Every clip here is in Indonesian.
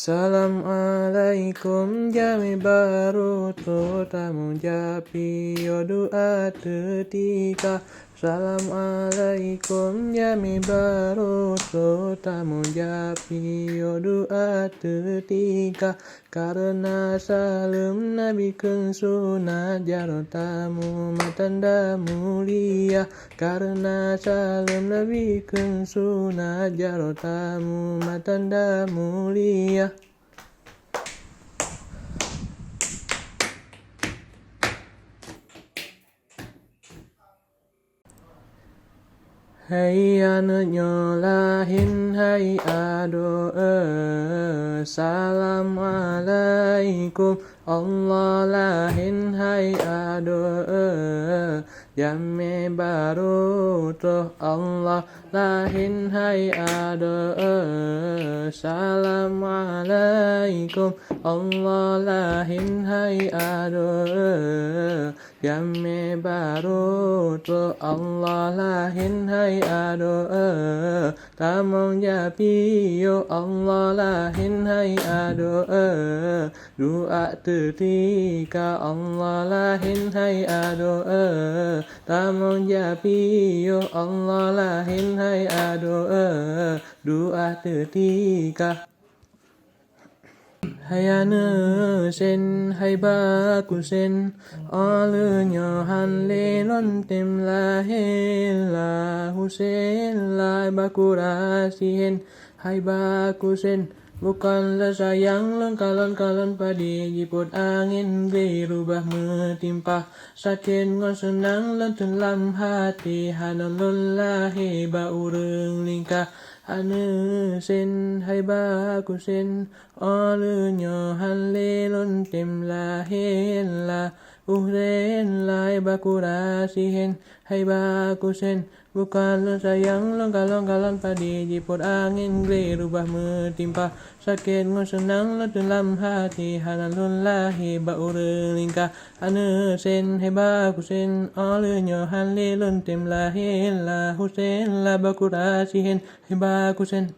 Assalamualaikum jami baru tamu japi doa tetika. Assalamualaikum jami baru tamu japi doa tetika. Karena salam Nabi kun sunat jaro tamu matanda mulia. Karena salam Nabi kun sunat jaro tamu matanda mulia. Hai anu nyolahin hai ado Assalamualaikum Allah lahin hai ado Jamme baru toh Allah lahin hai ado Assalamualaikum Allah lahin hai ado Jamme baru toh Allah lahin hai ado Tamong japi yo Allah lahin hai ado Doa tetika Allah lahin hai ado Tamong japi yo Allah lahin hai ado Doa tetika Hai ane sen hai ba ku sen Alle nyohan le non tem la he la Husen la ba ku rasihen Hai ba ku sen Bukanlah sayang lengkalan padi jiput angin berubah metimpah Sakin ngon senang lentun lam hati Hanalun lahi ba ureng lingkah Ane sen hai ba ku sen Ole nyohan le lon tem la hen la Uhren lai ba ku rasihen Hai ba ku sen Bukanlah sayang longkalan padi jiput angin berubah metimpah Sakit ngon senang lentun lam hati Hanalun lahi ba ureng lingkah Ane sen hai ba ku sen Ole nyohan le lon tem la hen la Husen la ba ku rasihen Hai ba ku sen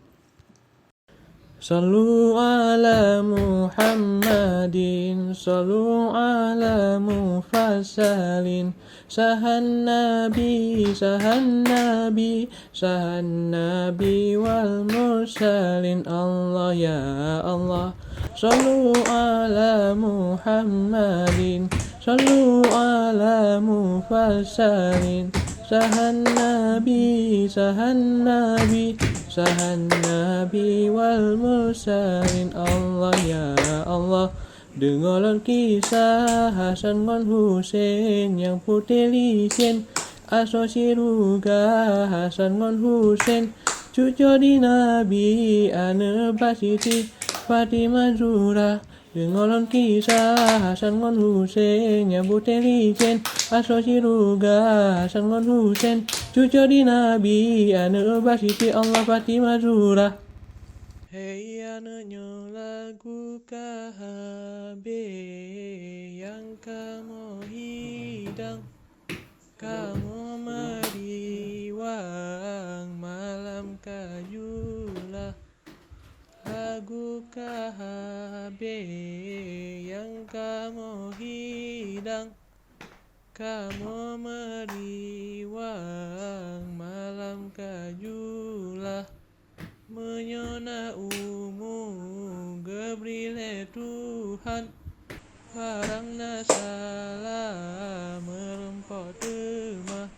Sallu ala Muhammadin Sallu ala mufassalin Sahan Nabi wal mursalin Allah ya Allah Sallu ala Muhammadin Sallu ala mufassalin Sahan Nabi wal mursalin Allah ya Allah Dengarlah kisah Hasan ngon Husein yang putih licin Aso siruga Hasan ngon Husein cucu di Nabi ane basiti Fatimah Zura Dengarlah kisah Hasan ngon Husein yang putih licin Aso siruga Hasan ngon Husein cucu di Nabi ane basiti Allah Fatimah Zura Hei anaknya lagu KHB yang kamu hidang Kamu meriwang malam kayulah Lagu KHB yang kamu hidang Kamu meriwang malam kayulah Menyona Gabriel Tuhan Barang nasalah merempok temah